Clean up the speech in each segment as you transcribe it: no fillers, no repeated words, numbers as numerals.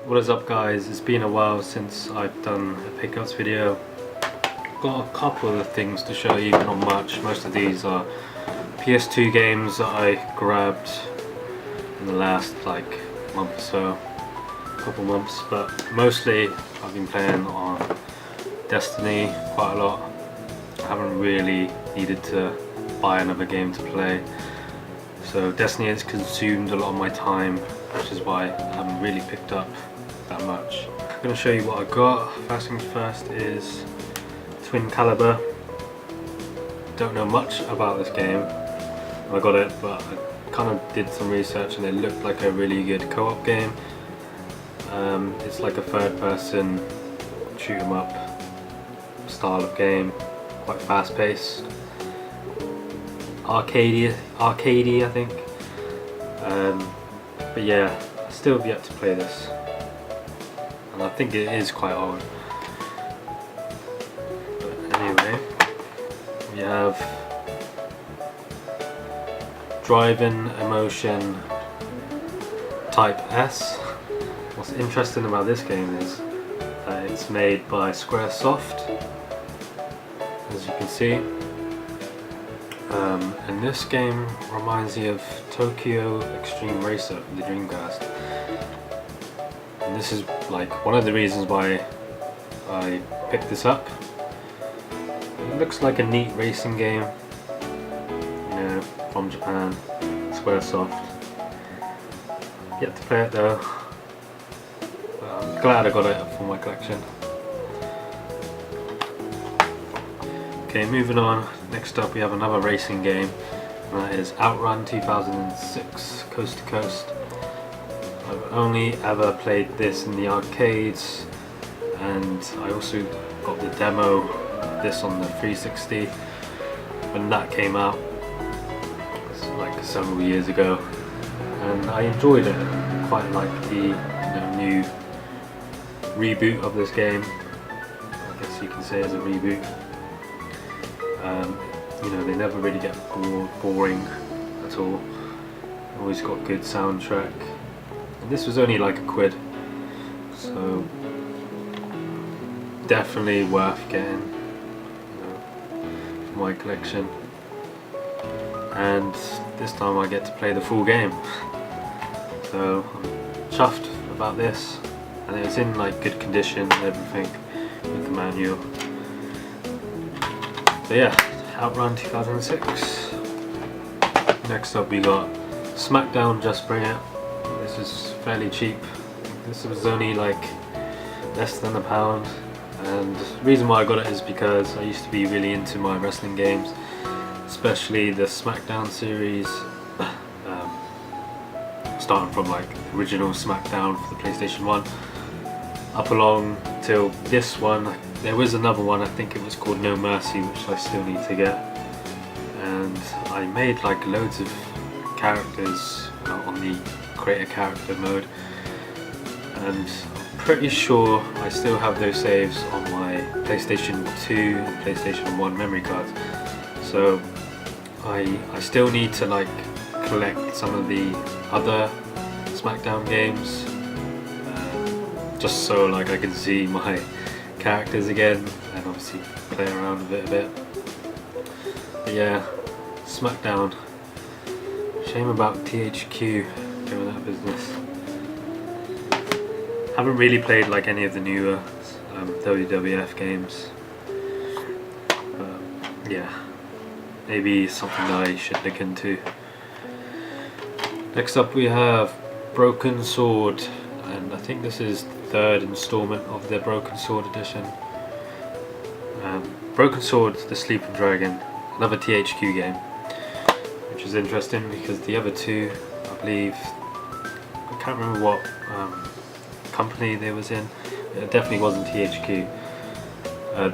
What is up guys, it's been a while since I've done a pickups video. Got a couple of things to show you, not much. Most of these are PS2 games that I grabbed in the last like month or so, couple months, but mostly I've been playing on Destiny quite a lot. I haven't really needed to buy another game to play, so Destiny has consumed a lot of my time, which is why I haven't really picked up that much. I'm going to show you what I got. First things first is Twin Caliber. Don't know much about this game. I got it, but I kind of did some research and it looked like a really good co-op game. It's like a third-person shoot 'em up style of game, quite fast-paced, arcadey I think. But yeah, I still have yet to play this, and I think it is quite old. But anyway, we have Driving Emotion Type S. What's interesting about this game is that it's made by Squaresoft, as you can see. And this game reminds me of Tokyo Extreme Racer for the Dreamcast. And this is like one of the reasons why I picked this up. It looks like a neat racing game, you know, from Japan, Squaresoft. Yet to play it though. But I'm glad I got it for my collection. Okay, moving on. Next up we have another racing game, and that is Outrun 2006 Coast to Coast. I've only ever played this in the arcades, and I also got the demo of this on the 360 when that came out. It's like several years ago, and I enjoyed it. Quite like the new reboot of this game. I guess you can say it's a reboot. You know, they never really get boring at all. Always got good soundtrack. And this was only like £1, so definitely worth getting, you know, for my collection. And this time I get to play the full game, so I'm chuffed about this. And it was in like good condition and everything with the manual. So yeah, Outrun 2006. Next up we got Smackdown Just Bring It. This is fairly cheap. This was only like less than £1, and the reason why I got it is because I used to be really into my wrestling games, especially the Smackdown series, starting from like the original Smackdown for the PlayStation 1 up along till this one. There was another one, I think it was called No Mercy, which I still need to get, and I made like loads of characters on the create a character mode, and I'm pretty sure I still have those saves on my PlayStation 2 and PlayStation 1 memory cards. So I still need to like collect some of the other Smackdown games, just so like I can see my characters again and obviously play around with it a bit. But yeah, Smackdown. Shame about THQ doing that business. Haven't really played like any of the newer WWF games. Yeah, maybe something that I should look into. Next up we have Broken Sword, and I think this is the third installment of the Broken Sword edition. Broken Sword, The Sleeping Dragon, another THQ game, which is interesting because the other two, I believe, I can't remember what company they was in. It definitely wasn't THQ.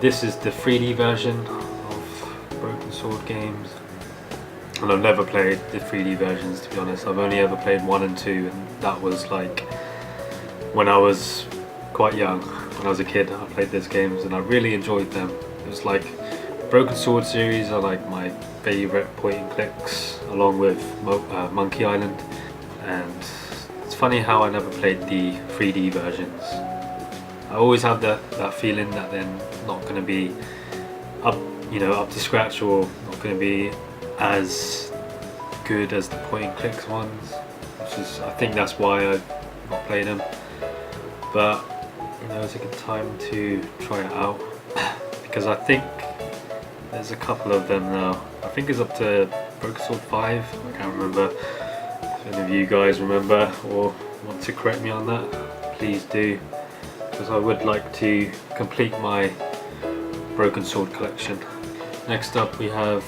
This is the 3D version of Broken Sword games, and I've never played the 3D versions, to be honest. I've only ever played 1 and 2, and that was like when I was quite young. When I was a kid, I played those games and I really enjoyed them. It was like Broken Sword series are like my favourite point and clicks, along with Monkey Island, and it's funny how I never played the 3D versions. I always have that feeling that they're not going to be up to scratch, or not going to be as good as the point and clicks ones, which is, I think that's why I've not played them. But it's a good time to try it out because I think there's a couple of them now. I think it's up to Broken Sword 5, I can't remember. If any of you guys remember or want to correct me on that, please do, because I would like to complete my Broken Sword collection. Next up we have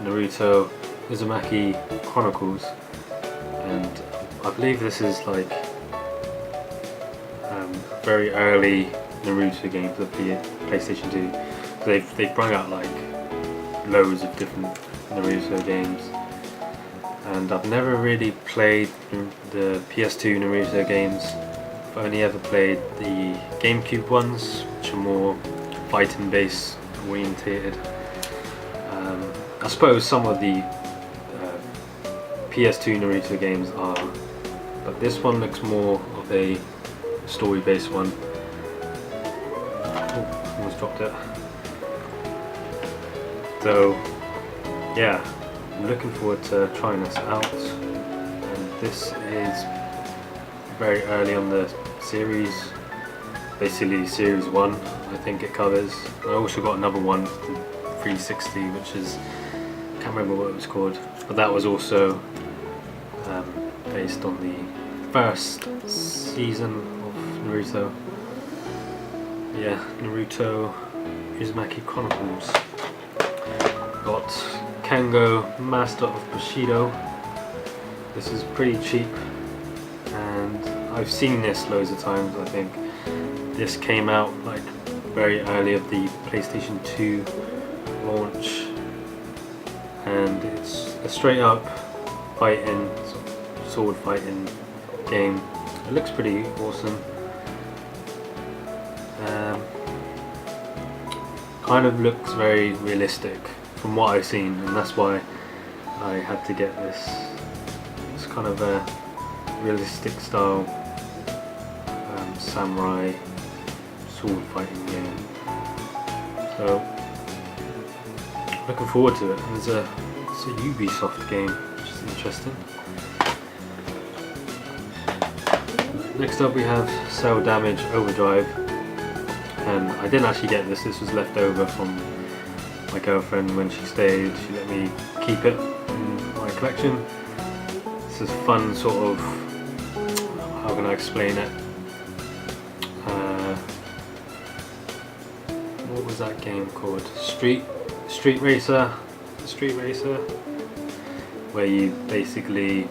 Naruto Uzumaki Chronicles, and I believe this is like very early Naruto games of the PlayStation 2. They've brought out like loads of different Naruto games, and I've never really played the PS2 Naruto games. I've only ever played the GameCube ones, which are more fighting based orientated. I suppose some of the PS2 Naruto games are, but this one looks more of a story based one. Oh, almost dropped it. So yeah, I'm looking forward to trying this out, and this is very early on the series, basically series 1 I think it covers. I also got another one from 360 which is, I can't remember what it was called, but that was also based on the first season of Naruto. Yeah, Naruto Uzumaki Chronicles. Got Kengo Master of Bushido. This is pretty cheap, and I've seen this loads of times. I think this came out like very early of the PlayStation 2 launch, and it's a straight up fighting, sword fighting game. It looks pretty awesome. Kind of looks very realistic from what I've seen, and that's why I had to get this. It's kind of a realistic style samurai sword fighting game. So looking forward to it. And it's a Ubisoft game, which is interesting. Next up we have Cell Damage Overdrive, and I didn't actually get this. This was left over from my girlfriend when she stayed. She let me keep it in my collection. This is fun sort of, how can I explain it? What was that game called? Street Racer, where you basically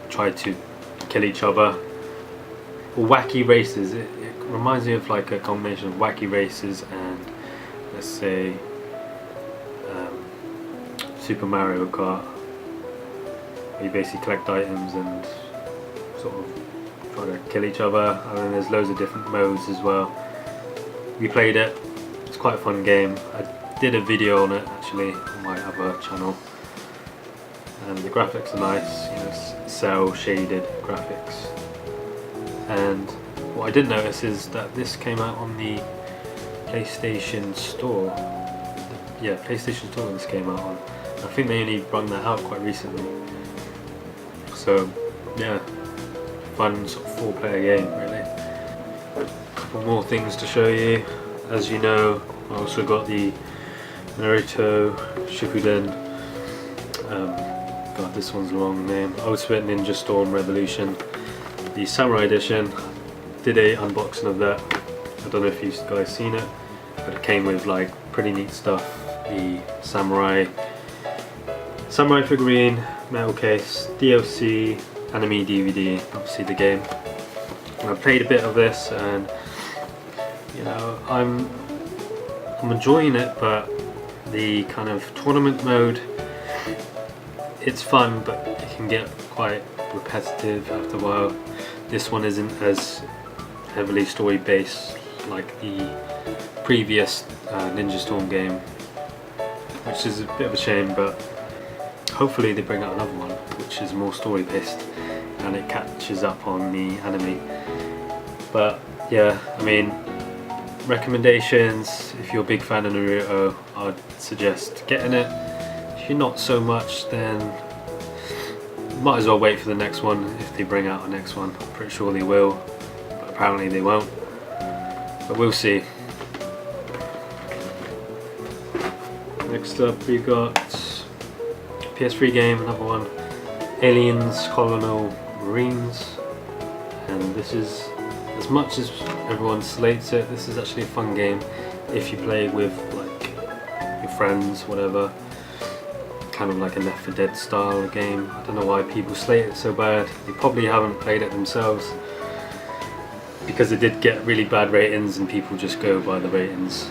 try to kill each other. Or Wacky Races. It reminds me of like a combination of Wacky Races and, let's say, Super Mario Kart, where you basically collect items and sort of try to kill each other. And then there's loads of different modes as well. We played it. It's quite a fun game. I did a video on it actually on my other channel, and the graphics are nice, cell shaded graphics. And what I did notice is that this came out on the PlayStation Store. Yeah, PlayStation Store this came out on. I think they only brought that out quite recently. So yeah, fun sort of 4-player game really. A couple more things to show you. As you know, I also got the Naruto Shippuden. God, this one's a long name. Ultimate Ninja Storm Revolution. The Samurai Edition. Did a unboxing of that. I don't know if you guys seen it, but it came with like pretty neat stuff. The Samurai figurine, metal case, DLC, anime DVD, obviously the game. And I played a bit of this, and I'm enjoying it, but the kind of tournament mode, it's fun, but it can get quite repetitive after a while. This one isn't as heavily story based like the previous Ninja Storm game, which is a bit of a shame, but hopefully they bring out another one. which is more story based, and it catches up on the anime. But yeah, I mean, recommendations, if you're a big fan of Naruto, I'd suggest getting it. If you're not so much, then might as well wait for the next one if they bring out a next one. I'm pretty sure they will, but apparently they won't. But we'll see. Next up we got PS3 game, another one, Aliens Colonial Marines, and this is, as much as everyone slates it, this is actually a fun game if you play with like your friends, whatever. Kind of like a Left 4 Dead style game. I don't know why people slate it so bad. They probably haven't played it themselves, because it did get really bad ratings and people just go by the ratings.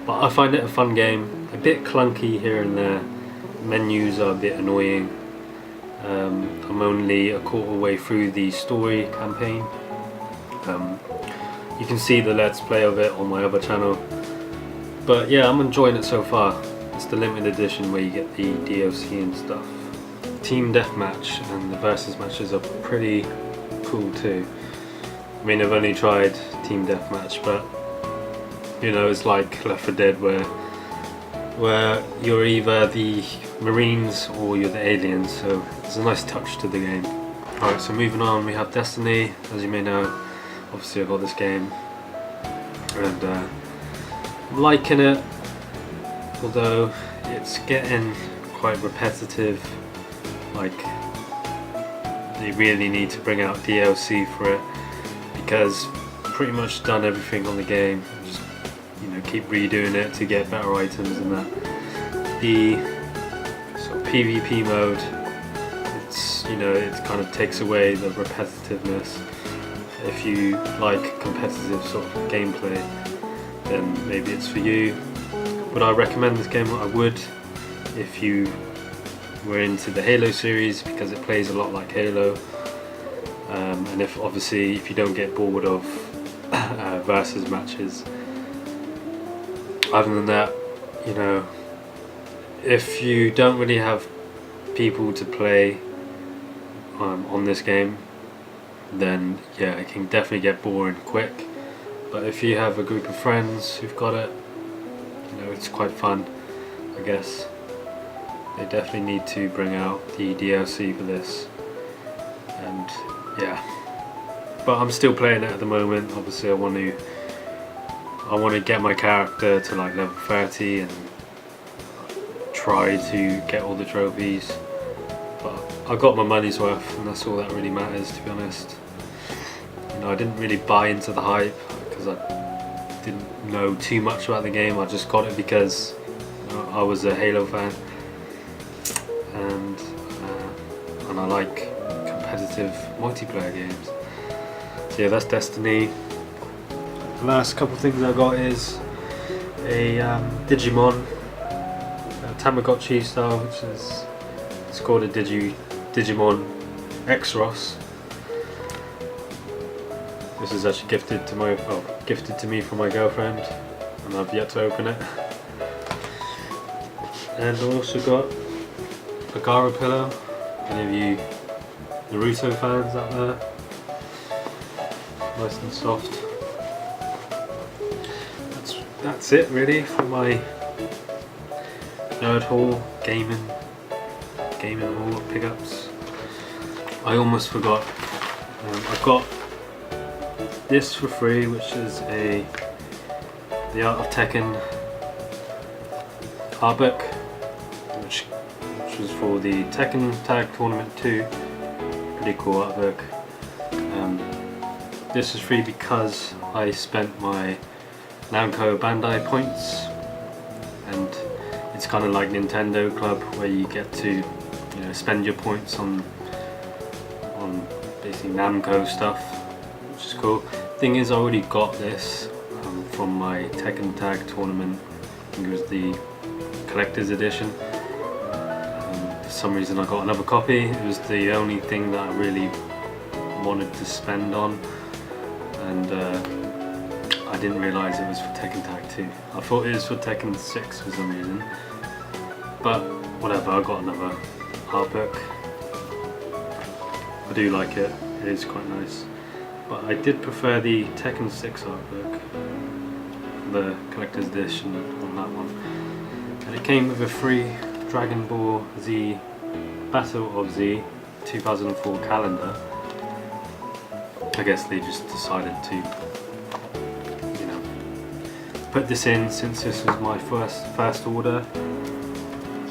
But I find it a fun game, a bit clunky here and there. Menus are a bit annoying. I'm only a quarter way through the story campaign. You can see the Let's Play of it on my other channel. But yeah, I'm enjoying it so far. It's the limited edition where you get the DLC and stuff. Team Deathmatch and the versus matches are pretty cool too. I mean, I've only tried Team Deathmatch, but you know, it's like Left 4 Dead where you're either the Marines or you're the aliens, so it's a nice touch to the game. Alright, so moving on, we have Destiny. As you may know, obviously I got this game and I'm liking it, although it's getting quite repetitive. Like, they really need to bring out DLC for it, because pretty much done everything on the game. Just, you know, keep redoing it to get better items and that. The sort of PvP mode, it's, you know, it kind of takes away the repetitiveness. If you like competitive sort of gameplay, then maybe it's for you. Would I recommend this game? I would, if you were into the Halo series, because it plays a lot like Halo. And if you don't get bored of versus matches. Other than that, you know, if you don't really have people to play on this game, then yeah, it can definitely get boring quick. But if you have a group of friends who've got it, you know, it's quite fun, I guess. They definitely need to bring out the DLC for this, and yeah. But I'm still playing it at the moment. Obviously, I want to get my character to like level 30 and try to get all the trophies. But I got my money's worth, and that's all that really matters, to be honest. You know, I didn't really buy into the hype because I didn't know too much about the game. I just got it because, you know, I was a Halo fan, and I like competitive multiplayer games. So yeah, that's Destiny. The last couple of things I got is a Digimon, Tamagotchi style, which is, it's called a Digimon X-Ross. This is actually gifted to me from my girlfriend, and I've yet to open it. And I also got a Gara pillow. Any of you Naruto fans out there? Nice and soft. That's it really for my nerd haul, gaming haul pickups. I almost forgot. I got this for free, which is The Art of Tekken art book, which was for the Tekken Tag Tournament 2. Pretty cool art book. This is free because I spent my Namco Bandai points, and it's kind of like Nintendo Club, where you get to, you know, spend your points on basically Namco stuff, which is cool. Thing is, I already got this from my Tekken Tag Tournament. I think it was the collector's edition. For some reason I got another copy. It was the only thing that I really wanted to spend on, and I didn't realise it was for Tekken Tag 2. I thought it was for Tekken 6 for some reason, but whatever, I got another. art book. I do like it, it is quite nice. But I did prefer the Tekken 6 art book, the collector's edition on that one. And it came with a free Dragon Ball Z Battle of Z 2004 calendar. I guess they just decided to, you know, put this in since this was my first order.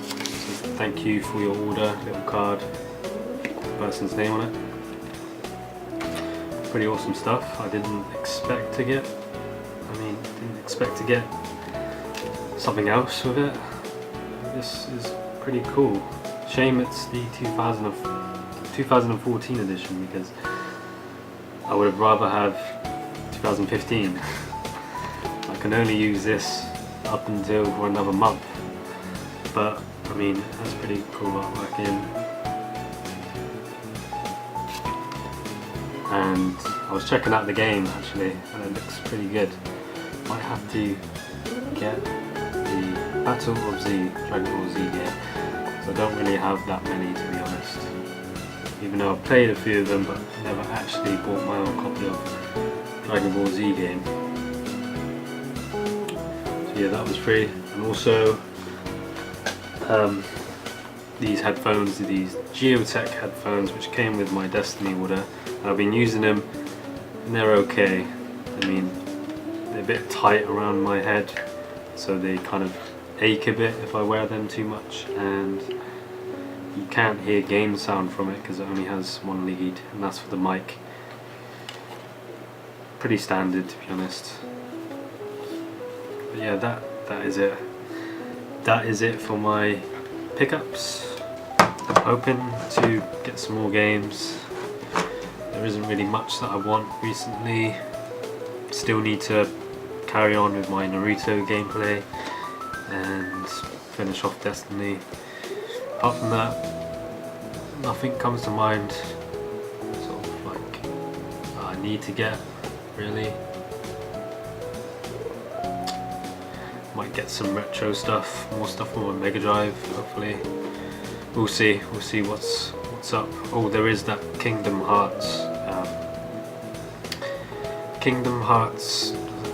So thank you for your order, little card, person's name on it. Pretty awesome stuff. I didn't expect to get, didn't expect to get something else with it. This is pretty cool. Shame it's the 2014 edition, because I would have rather have 2015. I can only use this up until for another month, but I mean, that's pretty cool artwork in. And I was checking out the game actually, and it looks pretty good. Might have to get the Battle of Z, Dragon Ball Z game. So I don't really have that many, to be honest. Even though I've played a few of them, but never actually bought my own copy of Dragon Ball Z game. So yeah, that was free. And also these headphones, these Geotech headphones, which came with my Destiny order. And I've been using them, and they're okay. I mean, they're a bit tight around my head, so they kind of ache a bit if I wear them too much, and you can't hear game sound from it because it only has one lead, and that's for the mic. Pretty standard, to be honest. But yeah, that is it. That is it for my pickups. I'm hoping to get some more games. There isn't really much that I want recently. Still need to carry on with my Naruto gameplay and finish off Destiny. Apart from that, nothing comes to mind sort of like I need to get, really. Might get some retro stuff, more stuff on my Mega Drive, hopefully. We'll see what's up. Oh, there is that Kingdom Hearts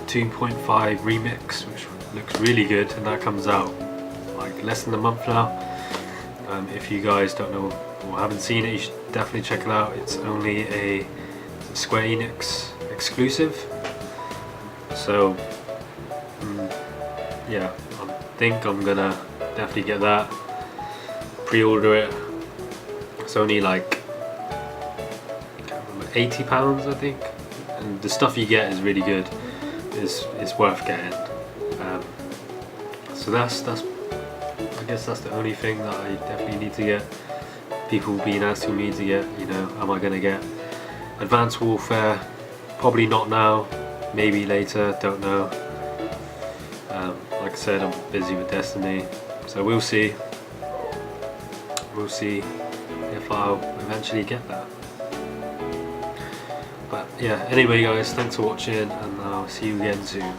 2.5 remix, which looks really good, and that comes out like less than a month now. If you guys don't know or haven't seen it, you should definitely check it out. It's only a Square Enix exclusive, so yeah, I think I'm gonna definitely get that, pre-order it. It's only like £80, I think, and the stuff you get is really good. It's worth getting. So that's I guess that's the only thing that I definitely need to get. People have been asking me to get, you know, am I gonna get Advanced Warfare? Probably not now, maybe later, don't know. Like I said, I'm busy with Destiny, so we'll see. We'll see if I'll eventually get that. But yeah, anyway guys, thanks for watching, and I'll see you again soon.